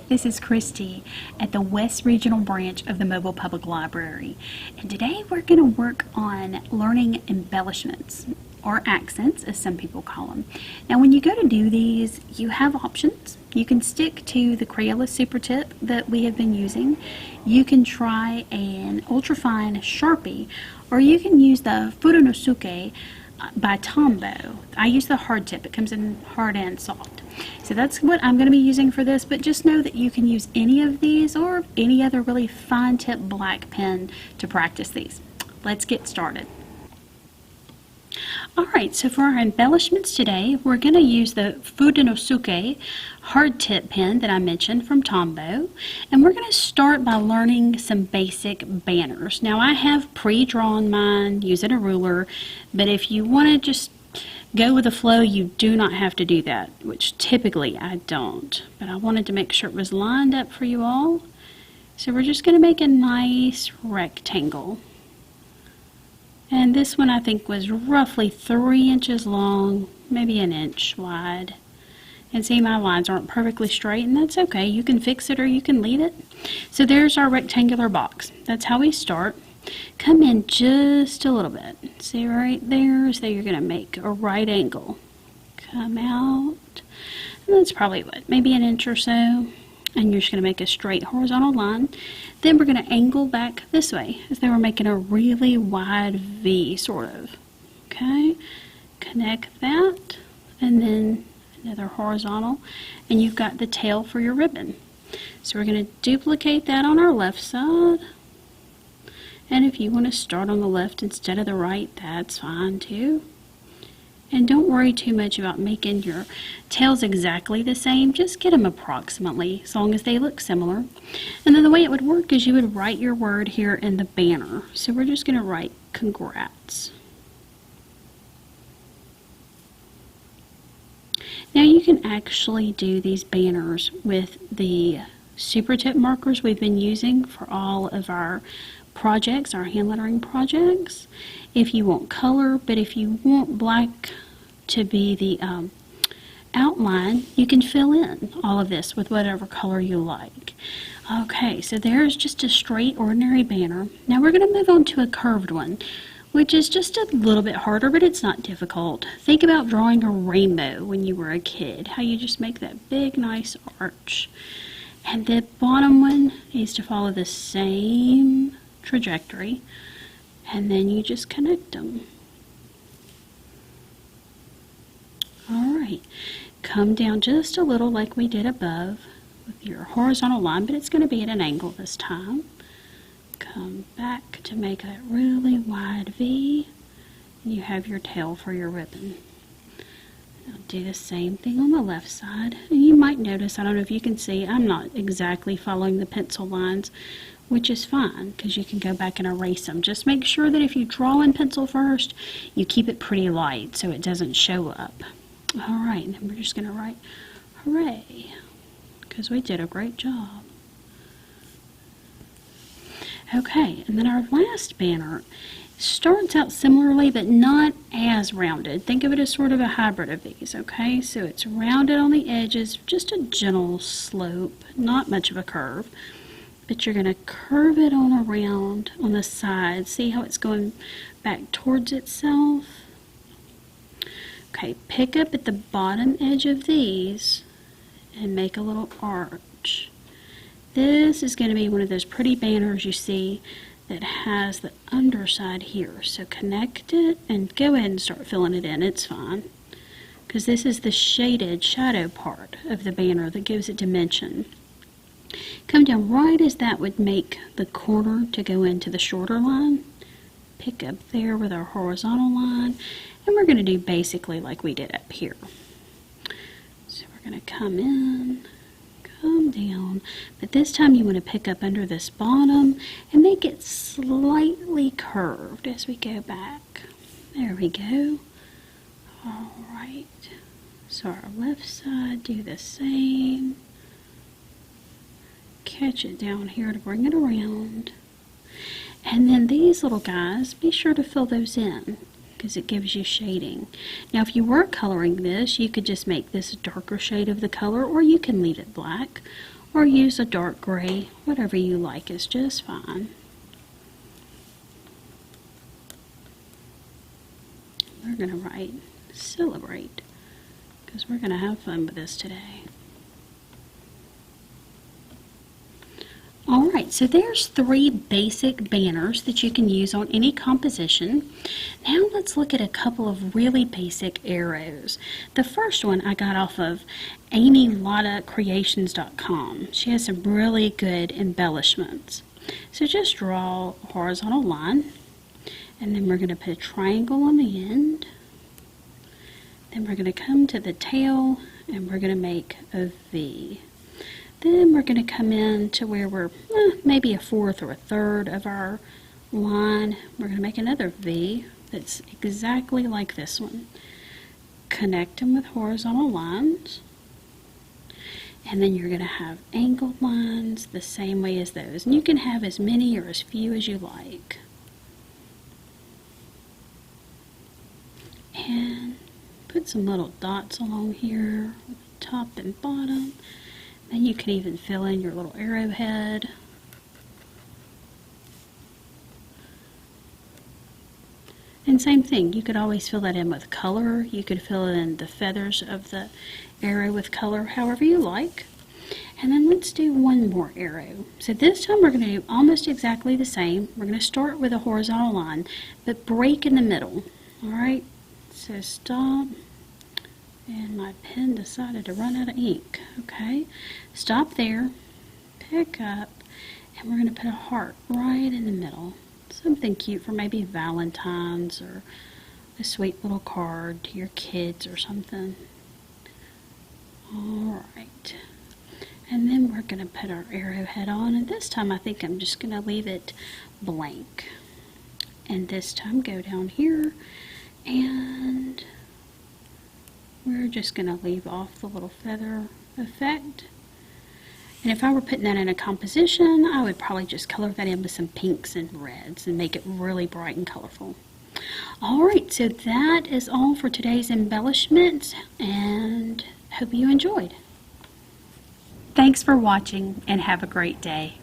This is Christy at the West Regional Branch of the Mobile Public Library, and today we're going to work on learning embellishments, or accents as some people call them. Now when you go to do these, you have options. You can stick to the Crayola Super Tip that we have been using. You can try an ultrafine Sharpie, or you can use the Furunosuke by Tombow. I use the hard tip. It comes in hard and soft. So that's what I'm going to be using for this, but just know that you can use any of these or any other really fine tip black pen to practice these. Let's get started. Alright, so for our embellishments today, we're going to use the Furunosuke hard tip pen that I mentioned from Tombow, and we're going to start by learning some basic banners. Now I have pre-drawn mine using a ruler, but if you want to just go with the flow, you do not have to do that, which typically I don't, but I wanted to make sure it was lined up for you all. So we're just going to make a nice rectangle. And this one I think was roughly 3 inches long, maybe an inch wide. And see, my lines aren't perfectly straight, and that's okay. You can fix it or you can leave it. So there's our rectangular box. That's how we start. Come in just a little bit. See right there? So you're going to make a right angle. Come out. And that's probably what, maybe an inch or so. And you're just going to make a straight horizontal line. Then we're going to angle back this way, as though we're making a really wide V, sort of. Okay? Connect that, and then another horizontal, and you've got the tail for your ribbon. So we're going to duplicate that on our left side. And if you want to start on the left instead of the right, that's fine too. And don't worry too much about making your tails exactly the same. Just get them approximately, as long as they look similar. And then the way it would work is you would write your word here in the banner. So we're just going to write congrats. Now you can actually do these banners with the super tip markers we've been using for all of our projects, our hand lettering projects, if you want color. But if you want black to be the outline, you can fill in all of this with whatever color you like. Okay, so there's just a straight ordinary banner. Now we're going to move on to a curved one, which is just a little bit harder, but it's not difficult. Think about drawing a rainbow when you were a kid, how you just make that big nice arch. And the bottom one needs to follow the same trajectory, and then you just connect them. Alright, come down just a little like we did above with your horizontal line, but it's going to be at an angle this time. Come back to make that really wide V, and you have your tail for your ribbon. I'll do the same thing on the left side. And you might notice, I don't know if you can see, I'm not exactly following the pencil lines, which is fine because you can go back and erase them. Just make sure that if you draw in pencil first, you keep it pretty light so it doesn't show up. Alright, and then we're just going to write hooray, because we did a great job. Okay, and then our last banner starts out similarly but not as rounded. Think of it as sort of a hybrid of these, okay? So it's rounded on the edges, just a gentle slope, not much of a curve. But you're going to curve it on around on the sides. See how it's going back towards itself? Okay, pick up at the bottom edge of these and make a little arch. This is going to be one of those pretty banners you see that has the underside here. So connect it and go ahead and start filling it in. It's fine, because this is the shaded shadow part of the banner that gives it dimension. Come down right as that would make the corner to go into the shorter line. Pick up there with our horizontal line, and we're going to do basically like we did up here. So we're going to come in, come down, but this time you want to pick up under this bottom and make it slightly curved as we go back. There we go. Alright, so our left side, do the same. Catch it down here to bring it around. And then these little guys, be sure to fill those in, because it gives you shading. Now if you were coloring this, you could just make this a darker shade of the color, or you can leave it black, or use a dark gray. Whatever you like is just fine. We're going to write celebrate because we're going to have fun with this today. Alright, so there's 3 basic banners that you can use on any composition. Now let's look at a couple of really basic arrows. The first one I got off of AmyLottaCreations.com. She has some really good embellishments. So just draw a horizontal line, and then we're going to put a triangle on the end. Then we're going to come to the tail, and we're going to make a V. Then we're going to come in to where we're maybe a fourth or a third of our line. We're going to make another V that's exactly like this one. Connect them with horizontal lines. And then you're going to have angled lines the same way as those. And you can have as many or as few as you like. And put some little dots along here, top and bottom. And you can even fill in your little arrowhead. And same thing, you could always fill that in with color. You could fill in the feathers of the arrow with color, however you like. And then let's do one more arrow. So this time we're going to do almost exactly the same. We're going to start with a horizontal line, but break in the middle. Alright, so stop. And my pen decided to run out of ink. Okay, stop there, pick up, and we're going to put a heart right in the middle. Something cute for maybe Valentine's or a sweet little card to your kids or something. Alright, and then we're going to put our arrowhead on, and this time I think I'm just going to leave it blank. And this time go down here, and we're just going to leave off the little feather effect. And if I were putting that in a composition, I would probably just color that in with some pinks and reds and make it really bright and colorful. Alright, so that is all for today's embellishments, and hope you enjoyed. Thanks for watching, and have a great day.